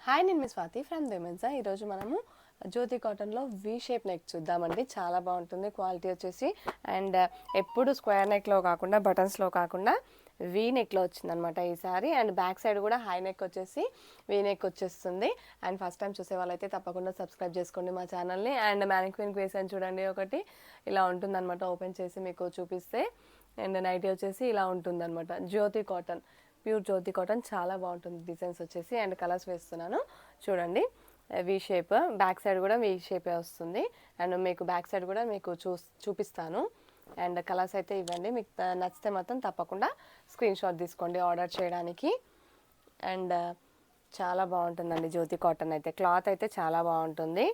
Hi, నేను మీ Swathi from దెమెన్సా. ఈరోజు మనము జ్యోతి కాటన్లో వి షేప్ నెక్ చూద్దామండి. చాలా బాగుంటుంది క్వాలిటీ వచ్చేసి. అండ్ ఎప్పుడు స్క్వేర్ నెక్లో కాకుండా బటన్స్లో కాకుండా వీ నెక్లో వచ్చిందనమాట ఈసారి. అండ్ బ్యాక్ సైడ్ కూడా హై నెక్ వచ్చేసి వీ నెక్ వచ్చేస్తుంది. అండ్ ఫస్ట్ టైం చూసే వాళ్ళైతే తప్పకుండా సబ్స్క్రైబ్ చేసుకోండి మా ఛానల్ని. అండ్ మ్యానిక్విన్కి వేసాను చూడండి, ఒకటి ఇలా ఉంటుందన్నమాట. ఓపెన్ చేసి మీకు చూపిస్తే అండ్ నైటీ వచ్చేసి ఇలా ఉంటుందన్నమాట. జ్యోతి కాటన్, ప్యూర్ జ్యోతి కాటన్, చాలా బాగుంటుంది డిజైన్స్ వచ్చేసి. అండ్ కలర్స్ వేస్తున్నాను చూడండి. వీ షేప్, బ్యాక్ సైడ్ కూడా వీ షేపే వస్తుంది. అండ్ మీకు బ్యాక్ సైడ్ కూడా మీకు చూపిస్తాను. అండ్ కలర్స్ అయితే ఇవ్వండి. మీకు నచ్చితే మాత్రం తప్పకుండా స్క్రీన్ షాట్ తీసుకోండి ఆర్డర్ చేయడానికి. అండ్ చాలా బాగుంటుందండి జ్యోతి కాటన్ అయితే. క్లాత్ అయితే చాలా బాగుంటుంది.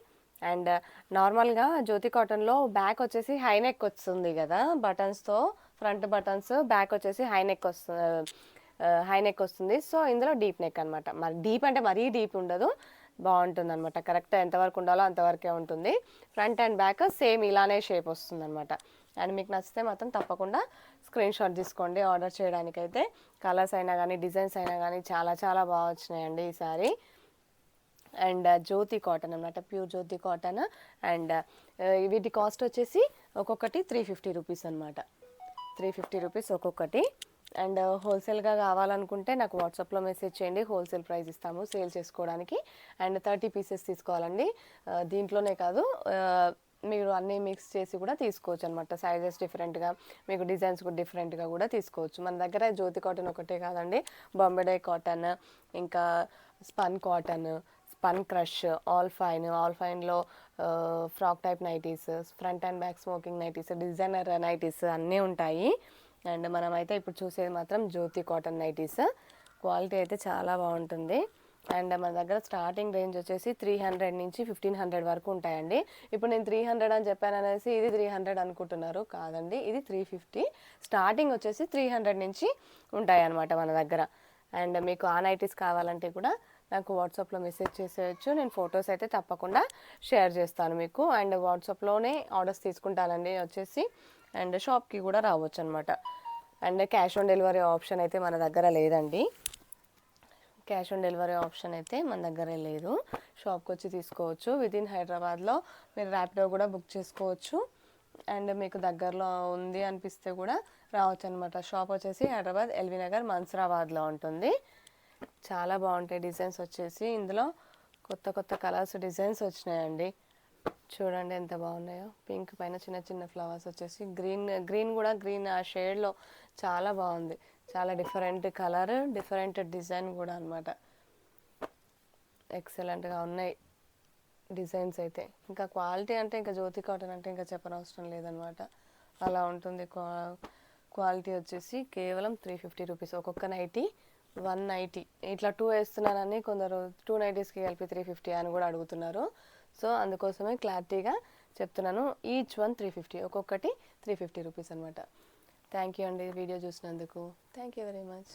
అండ్ నార్మల్గా జ్యోతి కాటన్లో బ్యాక్ వచ్చేసి హై నెక్ వస్తుంది కదా, బటన్స్తో. ఫ్రంట్ బటన్స్, బ్యాక్ వచ్చేసి హై నెక్ వస్తుంది. సో ఇందులో డీప్ నెక్ అనమాట. మరి డీప్ అంటే మరీ డీప్ ఉండదు, బాగుంటుంది అనమాట. కరెక్ట్ ఎంతవరకు ఉండాలో అంతవరకే ఉంటుంది. ఫ్రంట్ అండ్ బ్యాక్ సేమ్ ఇలానే షేప్ వస్తుంది అనమాట. అండ్ మీకు నచ్చితే మాత్రం తప్పకుండా స్క్రీన్ షాట్ తీసుకోండి ఆర్డర్ చేయడానికైతే. కలర్స్ అయినా కానీ డిజైన్స్ అయినా కానీ చాలా చాలా బాగా వచ్చినాయండి ఈసారి. అండ్ జ్యోతి కాటన్ అనమాట, ప్యూర్ జ్యోతి కాటన్. అండ్ వీటి కాస్ట్ వచ్చేసి ఒక్కొక్కటి 350 రూపీస్ అనమాట. 350 రూపీస్ ఒక్కొక్కటి. అండ్ హోల్సేల్గా కావాలనుకుంటే నాకు వాట్సాప్లో మెసేజ్ చేయండి, హోల్సేల్ ప్రైస్ ఇస్తాము సేల్ చేసుకోవడానికి. అండ్ 30 పీసెస్ తీసుకోవాలండి. దీంట్లోనే కాదు, మీరు అన్నీ మిక్స్ చేసి కూడా తీసుకోవచ్చు అనమాట. సైజెస్ డిఫరెంట్గా, మీకు డిజైన్స్ కూడా డిఫరెంట్గా కూడా తీసుకోవచ్చు. మన దగ్గర జ్యోతి కాటన్ ఒకటే కాదండి, బాంబే కాటన్, ఇంకా spun cotton, spun crush, all ఫైన్లో frock type nighties, front and back smocking nighties, designer nighties అన్నీ ఉంటాయి. అండ్ మనమైతే ఇప్పుడు చూసేది మాత్రం జ్యోతి కాటన్ నైటీస్. క్వాలిటీ అయితే చాలా బాగుంటుంది. అండ్ మన దగ్గర స్టార్టింగ్ రేంజ్ వచ్చేసి 300 నుంచి 1500 వరకు ఉంటాయండి. ఇప్పుడు నేను 300 అని చెప్పాను అనేసి ఇది 300 అనుకుంటున్నారు, కాదండి, ఇది 350. స్టార్టింగ్ వచ్చేసి 300 నుంచి ఉంటాయి అన్నమాట మన దగ్గర. అండ్ మీకు ఆ నైటీస్ కావాలంటే కూడా నాకు వాట్సాప్లో మెసేజ్ చేసేయచ్చు. నేను ఫొటోస్ అయితే తప్పకుండా షేర్ చేస్తాను మీకు. అండ్ వాట్సాప్లోనే ఆర్డర్స్ తీసుకుంటానండి వచ్చేసి. అండ్ షాప్కి కూడా రావచ్చు అనమాట. And cash on delivery option అయితే మన దగ్గర లేదండి. క్యాష్ ఆన్ డెలివరీ ఆప్షన్ అయితే మన దగ్గర లేదు. షాప్కి వచ్చి తీసుకోవచ్చు. విదిన్ హైదరాబాద్లో మీరు ర్యాపిడో కూడా బుక్ చేసుకోవచ్చు. అండ్ మీకు దగ్గరలో ఉంది అనిపిస్తే కూడా రావచ్చు అనమాట. షాప్ వచ్చేసి హైదరాబాద్ ఎల్బీ నగర్ మన్సరాబాద్లో ఉంటుంది. చాలా బాగుంటాయి డిజైన్స్ వచ్చేసి. ఇందులో కొత్త కొత్త కలర్స్ డిజైన్స్ వచ్చినాయండి. చూడండి ఎంత బాగున్నాయో. పింక్ పైన చిన్న చిన్న ఫ్లవర్స్ వచ్చేసి, గ్రీన్ కూడా గ్రీన్ ఆ షేడ్లో చాలా బాగుంది. చాలా డిఫరెంట్ కలర్, డిఫరెంట్ డిజైన్ కూడా అనమాట. ఎక్సలెంట్గా ఉన్నాయి డిజైన్స్ అయితే. ఇంకా క్వాలిటీ అంటే ఇంకా జ్యోతి కాటన్ అంటే ఇంకా చెప్పనవసరం లేదనమాట. అలా ఉంటుంది. క్వాలిటీ వచ్చేసి కేవలం 350 రూపీస్ ఒక్కొక్క నైటీ. 190 ఇట్లా 2 వేస్తున్నానని కొందరు 2 నైటీస్కి కలిపి 350 అని కూడా అడుగుతున్నారు. సో అందుకోసమే క్లారిటీగా చెప్తున్నాను. ఈచ్ వన్ 350, ఒక్కొక్కటి 350 రూపీస్ అనమాట. థ్యాంక్ యూ అండి వీడియో చూసినందుకు. Thank you very much.